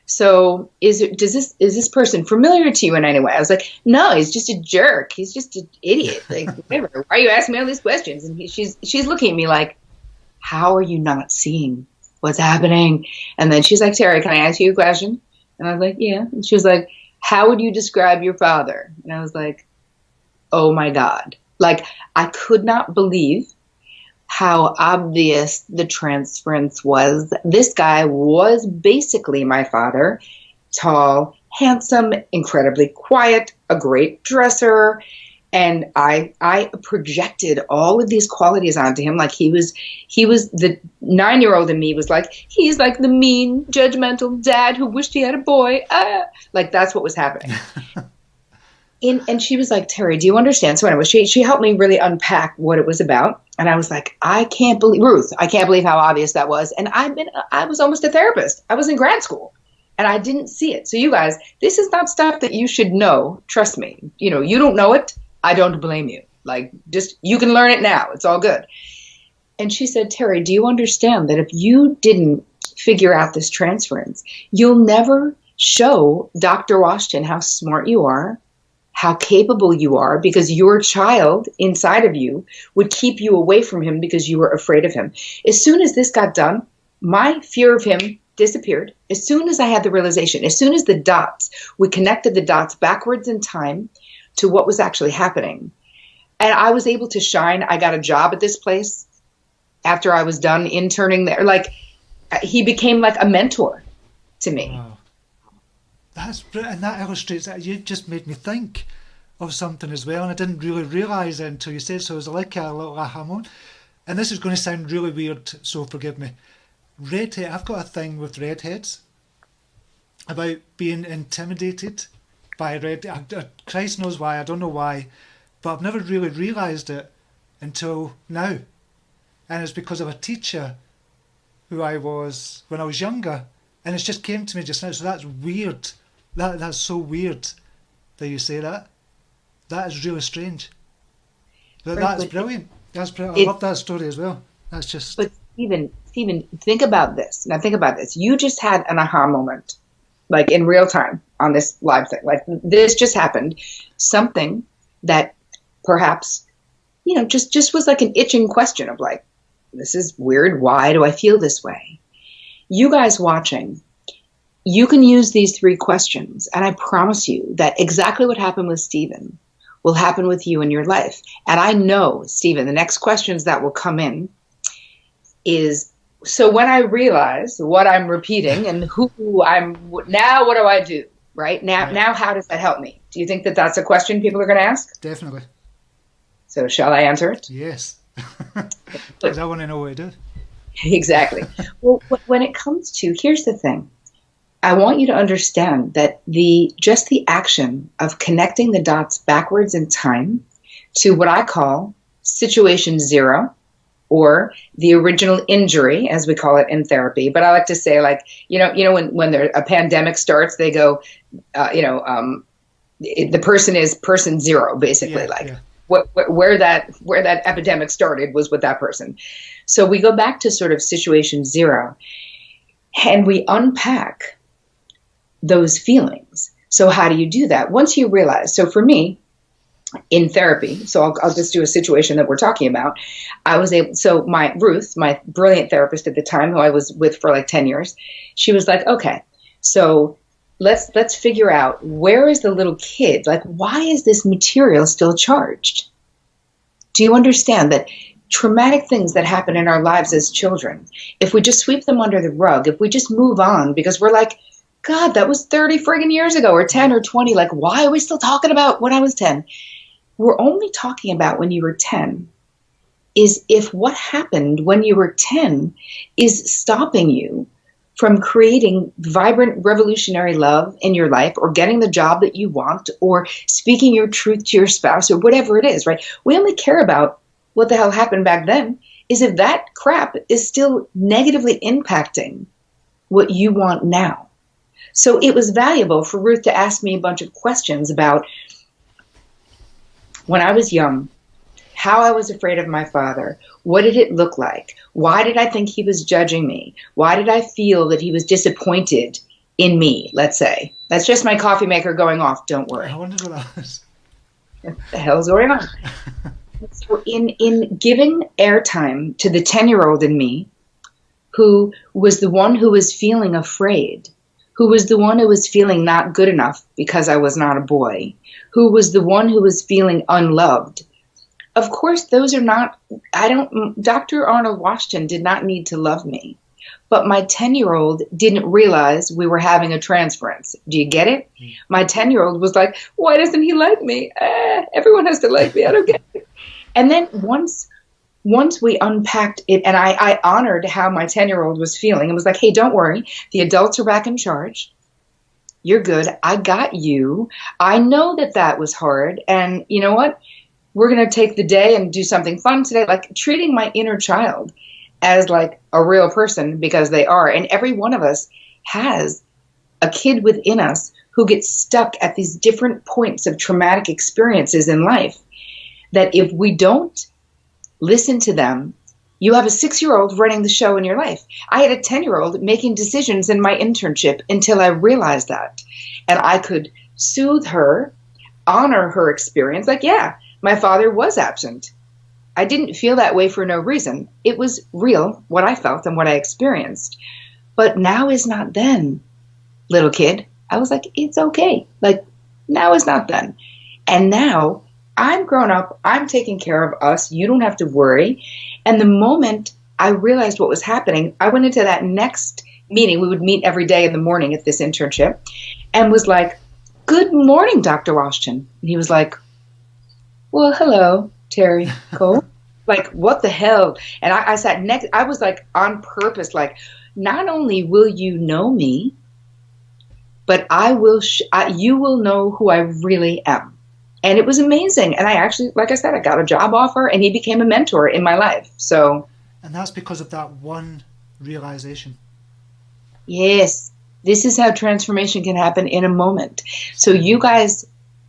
so is this person familiar to you in any way? I was like, no, he's just a jerk. He's just an idiot. Like, whatever. Why are you asking me all these questions? And she's looking at me like, how are you not seeing what's happening? And then she's like, Terri, can I ask you a question? And I was like, yeah. And she was like, how would you describe your father? And I was like, oh my God. Like, I could not believe how obvious the transference was. This guy was basically my father, tall, handsome, incredibly quiet, a great dresser. And I projected all of these qualities onto him. Like, he was the 9-year-old in me was like, he's like the mean, judgmental dad who wished he had a boy. Like, that's what was happening. And she was like, Terri, do you understand? So anyway, she helped me really unpack what it was about. And I was like, I can't believe how obvious that was. And I was almost a therapist. I was in grad school and I didn't see it. So you guys, this is not stuff that you should know. Trust me. You don't know it. I don't blame you. Like, just, you can learn it now. It's all good. And she said, Terri, do you understand that if you didn't figure out this transference, you'll never show Dr. Washington how smart you are, how capable you are, because your child inside of you would keep you away from him because you were afraid of him. As soon as this got done, my fear of him disappeared. As soon as I had the realization, as soon as we connected the dots backwards in time to what was actually happening. And I was able to shine. I got a job at this place after I was done interning there. Like, he became like a mentor to me. Wow. That's brilliant. And that illustrates that. You just made me think of something as well, and I didn't really realise it until you said so. It was like a little aha moment. And this is going to sound really weird, so forgive me. Redhead. I've got a thing with redheads about being intimidated by Christ knows why, I don't know why, but I've never really realised it until now. And it's because of a teacher who I was when I was younger, and it's just came to me just now. So that's weird. That's so weird that you say that. That is really strange. That's brilliant. That's brilliant. I love that story as well. That's just... But Stephen, think about this. Now think about this. You just had an aha moment, like in real time on this live thing. Like, this just happened. Something that perhaps, just was like an itching question of like, this is weird. Why do I feel this way? You guys watching, you can use these 3 questions, and I promise you that exactly what happened with Stephen will happen with you in your life. And I know, Stephen, the next questions that will come in is, so when I realize what I'm repeating and who I'm now, what do I do? Right now, how does that help me? Do you think that that's a question people are going to ask? Definitely. So shall I answer it? Yes. Because I want to know what I do. Exactly. Well, when it comes to, here's the thing. I want you to understand that just the action of connecting the dots backwards in time to what I call situation 0, or the original injury, as we call it in therapy. But I like to say, like, when a pandemic starts, they go, the person is person 0, basically. Where that epidemic started was with that person. So we go back to sort of situation 0, and we unpack those feelings. So how do you do that? Once you realize, so for me, in therapy, so I'll just do a situation that we're talking about. I was able, so Ruth, my brilliant therapist at the time, who I was with for like 10 years, she was like, okay, so let's figure out, where is the little kid? Like, why is this material still charged? Do you understand that traumatic things that happen in our lives as children, if we just sweep them under the rug, if we just move on, because we're like, God, that was 30 friggin' years ago, or 10 or 20, like, why are we still talking about when I was 10? We're only talking about when you were 10. Is if what happened when you were 10 is stopping you from creating vibrant, revolutionary love in your life, or getting the job that you want, or speaking your truth to your spouse, or whatever it is, right? We only care about what the hell happened back then, is if that crap is still negatively impacting what you want now. So it was valuable for Ruth to ask me a bunch of questions about when I was young, how I was afraid of my father. What did it look like? Why did I think he was judging me? Why did I feel that he was disappointed in me, let's say? That's just my coffee maker going off, don't worry. I wondered what that was. What the hell's going on? So in giving airtime to the 10-year-old in me, who was the one who was feeling afraid, who was the one who was feeling not good enough because I was not a boy, who was the one who was feeling unloved. Of course, those are not, Dr. Arnold Washington did not need to love me, but my 10-year-old didn't realize we were having a transference. Do you get it? My 10-year-old was like, why doesn't he like me? Everyone has to like me. I don't get it. And then once we unpacked it, and I honored how my 10-year-old was feeling, and was like, hey, don't worry. The adults are back in charge. You're good. I got you. I know that was hard. And you know what? We're going to take the day and do something fun today. Like, treating my inner child as like a real person, because they are. And every one of us has a kid within us who gets stuck at these different points of traumatic experiences in life, that if we don't listen to them, you have a 6-year-old running the show in your life. I had a 10-year-old making decisions in my internship until I realized that. And I could soothe her, honor her experience. Like, yeah, my father was absent. I didn't feel that way for no reason. It was real, what I felt and what I experienced. But now is not then, little kid. I was like, it's okay. Like, now is not then. And now I'm grown up. I'm taking care of us. You don't have to worry. And the moment I realized what was happening, I went into that next meeting. We would meet every day in the morning at this internship, and was like, good morning, Dr. Washington. And he was like, well, hello, Terri Cole. Like, what the hell? And I sat next. I was like, on purpose, like, not only will you know me, but you will know who I really am. And it was amazing. And I actually, like I said, I got a job offer, and he became a mentor in my life. So, and that's because of that one realization. Yes, this is how transformation can happen in a moment. So you guys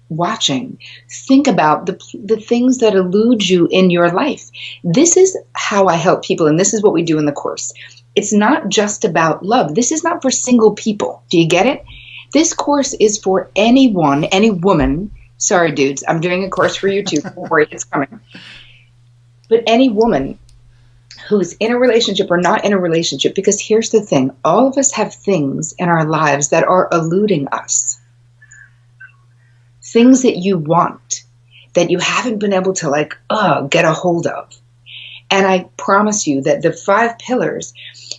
watching, think about the things that elude you in your life. This is how I help people, and this is what we do in the course. It's not just about love. This is not for single people. Do you get it? This course is for anyone, any woman. Sorry, dudes, I'm doing a course for you too. Don't worry, it's coming. But any woman who's in a relationship or not in a relationship, because here's the thing, all of us have things in our lives that are eluding us. Things that you want, that you haven't been able to like, get a hold of. And I promise you that the 5 pillars,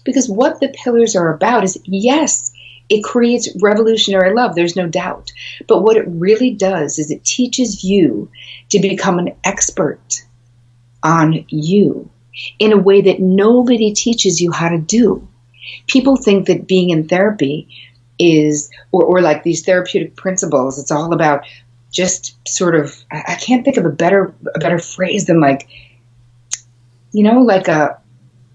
because what the pillars are about is, yes, it creates revolutionary love. There's no doubt. But what it really does is it teaches you to become an expert on you in a way that nobody teaches you how to do. People think that being in therapy is, or like these therapeutic principles, it's all about just sort of, I can't think of a better phrase than like, you know, like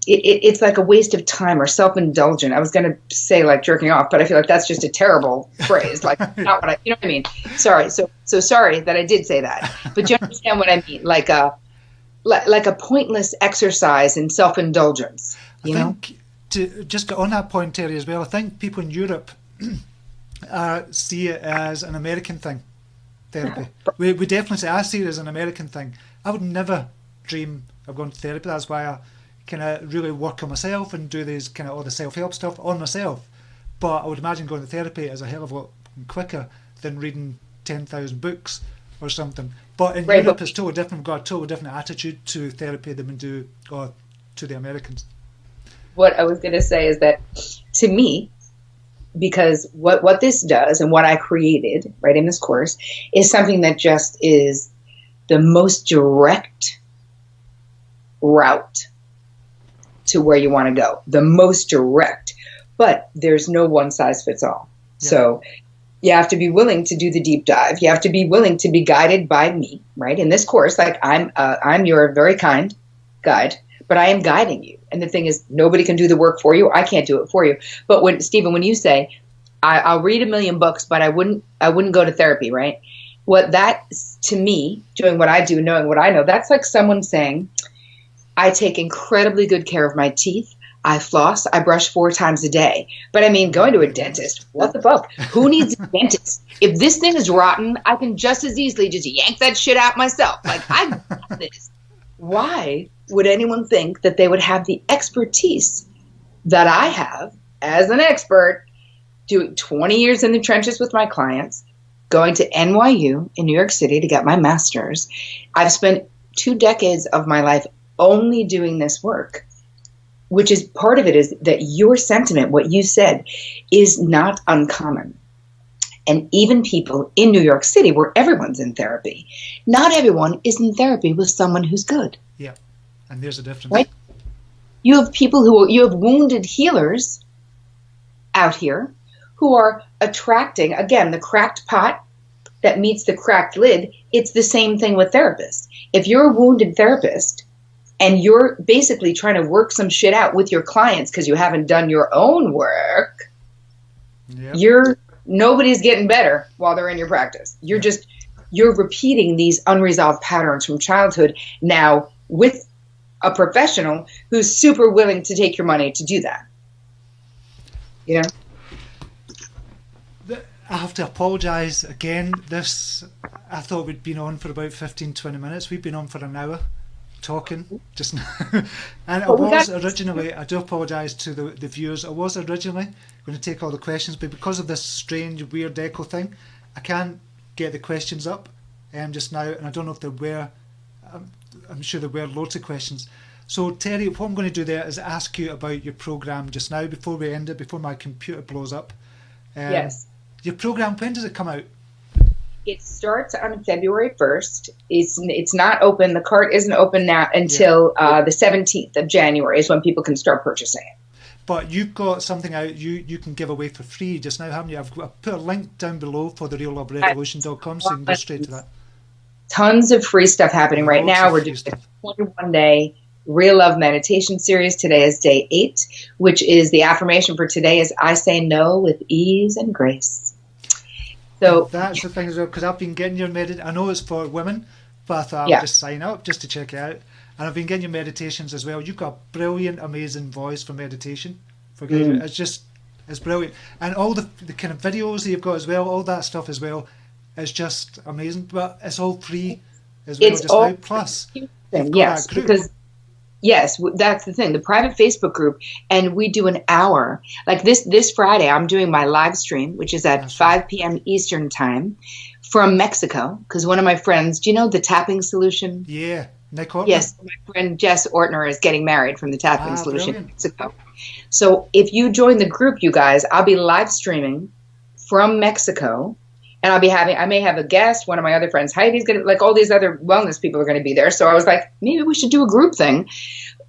it's like a waste of time or self-indulgent. I was going to say like jerking off, but I feel like that's just a terrible phrase. Like, not what you know what I mean? Sorry. So sorry that I did say that, but you understand what I mean? Like a pointless exercise in self-indulgence, you know? To just on that point, Terri, as well, I think people in Europe see it as an American thing, therapy. We definitely say, I see it as an American thing. I would never dream of going to therapy. That's why I kind of really work on myself and do these kind of all the self-help stuff on myself. But I would imagine going to therapy is a hell of a lot quicker than reading 10,000 books or something. But in Europe, it's totally different. We've got a totally different attitude to therapy than we do to the Americans. What I was going to say is that, to me, because what this does and what I created right in this course is something that just is the most direct route to where you want to go, the most direct, but there's no one size fits all. Yeah. So you have to be willing to do the deep dive. You have to be willing to be guided by me, right? In this course, like I'm your very kind guide, but I am guiding you. And the thing is, nobody can do the work for you. I can't do it for you. But Stephen, when you say, I'll read 1,000,000 books, but I wouldn't go to therapy, right? What that, to me, doing what I do, knowing what I know, that's like someone saying, I take incredibly good care of my teeth. I floss. I brush 4 times a day. But I mean, going to a dentist, what the fuck? Who needs a dentist? If this thing is rotten, I can just as easily just yank that shit out myself. Like, I got this. Why would anyone think that they would have the expertise that I have as an expert, doing 20 years in the trenches with my clients, going to NYU in New York City to get my master's? I've spent 2 decades of my life only doing this work, which is part of it is that your sentiment, what you said, is not uncommon. And even people in New York City, where everyone's in therapy, not everyone is in therapy with someone who's good. Yeah, and there's a difference. Right? You have people you have wounded healers out here who are attracting, again, the cracked pot that meets the cracked lid. It's the same thing with therapists. If you're a wounded therapist and you're basically trying to work some shit out with your clients because you haven't done your own work, nobody's getting better while they're in your practice. You're repeating these unresolved patterns from childhood now with a professional who's super willing to take your money to do that. You know? I have to apologise again. I thought we'd been on for about 15-20 minutes. We've been on for an hour talking just now. And I do apologise to the viewers. I was originally going to take all the questions, but because of this strange weird echo thing, I can't get the questions up just now, and I don't know if there were. I'm sure there were loads of questions. So Terri, what I'm going to do there is ask you about your program just now before we end it, before my computer blows up. Yes. Your program, when does it come out? It starts on February 1st. It's not open. The cart isn't open now until the 17th of January is when people can start purchasing it. But you've got something out you can give away for free just now, haven't you? I've put a link down below for the realloverevolution.com so you can go straight to that. Tons of free stuff happening right now. We're doing a 21-day Real Love meditation series. Today is day 8, which is the affirmation for today is I say no with ease and grace. So that's the thing as well, because I've been getting your I know it's for women, but I thought I'll just sign up just to check it out. And I've been getting your meditations as well. You've got a brilliant, amazing voice for meditation. It's brilliant. And all the kind of videos that you've got as well, all that stuff as well, is just amazing. But it's all free as well just now. Plus, yes, because yes, that's the thing. The private Facebook group, and we do an hour. Like this Friday, I'm doing my live stream, which is at 5 p.m. Eastern time from Mexico, because one of my friends, do you know the tapping solution? Yeah, Nick Ortner. Yes, my friend Jess Ortner is getting married from the tapping solution brilliant. in Mexico. So if you join the group, you guys, I'll be live streaming from Mexico, and I may have a guest, one of my other friends, Heidi's going to, like all these other wellness people are going to be there. So I was like, maybe we should do a group thing.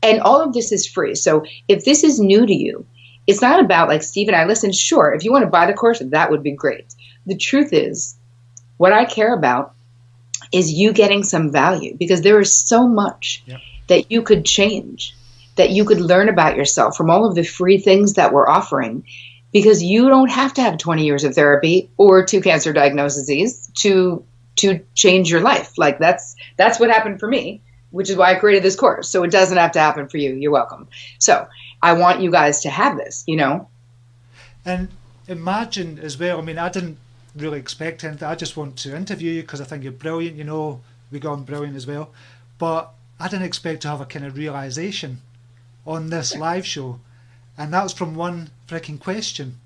And all of this is free. So if this is new to you, it's not about like Steve and I, listen, sure, if you want to buy the course, that would be great. The truth is, what I care about is you getting some value, because there is so much that you could change, that you could learn about yourself from all of the free things that we're offering, because you don't have to have 20 years of therapy or 2 cancer diagnoses to change your life. Like that's what happened for me, which is why I created this course. So it doesn't have to happen for you. You're welcome. So I want you guys to have this, you know. And imagine as well, I mean, I didn't really expect anything. I just want to interview you because I think you're brilliant. You know, we got on brilliant as well. But I didn't expect to have a kind of realization on this live show. And that was from one freaking question.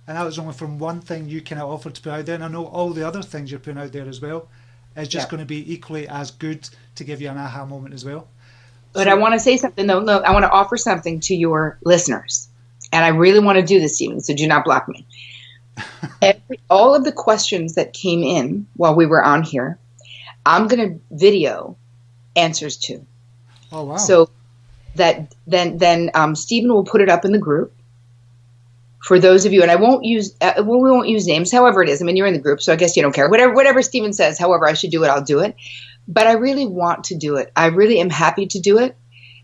And that was only from one thing you kind of offered to put out there. And I know all the other things you're putting out there as well is just going to be equally as good to give you an aha moment as well. But I want to say something, though. No, I want to offer something to your listeners. And I really want to do this, Stephen, so do not block me. All of the questions that came in while we were on here, I'm going to video answers to. Oh, wow. So that then Stephen will put it up in the group for those of you, and I won't use we won't use names. However it is, I mean, you're in the group, so I guess you don't care. Whatever Stephen says, however I should do it, I'll do it. But I really want to do it. I really am happy to do it,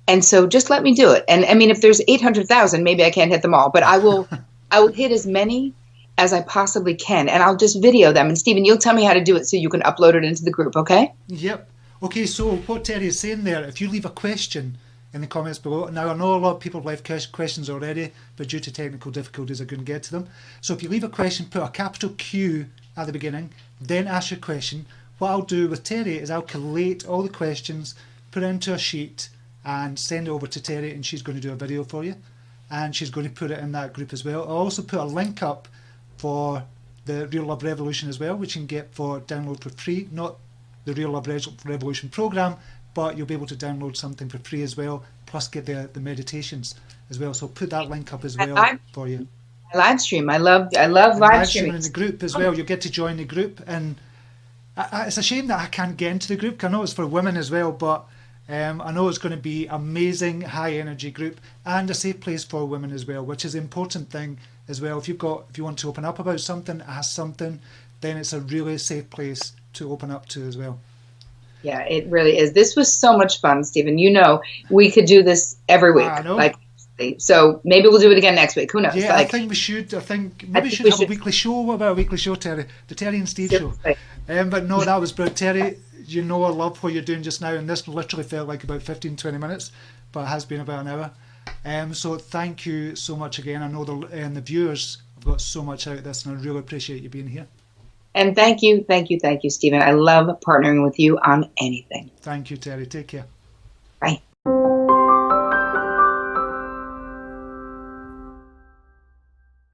and so just let me do it. And I mean, if there's 800,000, maybe I can't hit them all, but I will. I will hit as many as I possibly can, and I'll just video them. And Stephen, you'll tell me how to do it so you can upload it into the group, okay? Yep. Okay, so what Terri is saying there, if you leave a question in the comments below, now I know a lot of people have left questions already, but due to technical difficulties I couldn't get to them. So if you leave a question, put a capital Q at the beginning, then ask your question. What I'll do with Terri is I'll collate all the questions, put it into a sheet, and send it over to Terri, and she's going to do a video for you. And she's going to put it in that group as well. I'll also put a link up for the Real Love Revolution as well, which you can get for download for free. Not the Real Love Revolution program, but you'll be able to download something for free as well, plus get the meditations as well. So put that link up as well for you. Live stream. I love live streaming in the group as well. You'll get to join the group, and it's a shame that I can't get into the group. I know it's for women as well, but I know it's going to be amazing, high energy group and a safe place for women as well, which is the important thing as well. If you want to open up about something, ask something, then it's a really safe place to open up to as well. Yeah, it really is. This was so much fun, Stephen. You know, we could do this every week. I know. So maybe we'll do it again next week. Who knows? Yeah, I think we should. I think maybe we should have a weekly show. What about a weekly show, Terri? The Terri and Steve show. But no, that was brilliant. Terri, you know I love what you're doing just now, and this literally felt like about 15-20 minutes, but it has been about an hour. So thank you so much again. I know the viewers have got so much out of this, and I really appreciate you being here. And thank you, Stephen. I love partnering with you on anything. Thank you, Terri. Take care. Bye.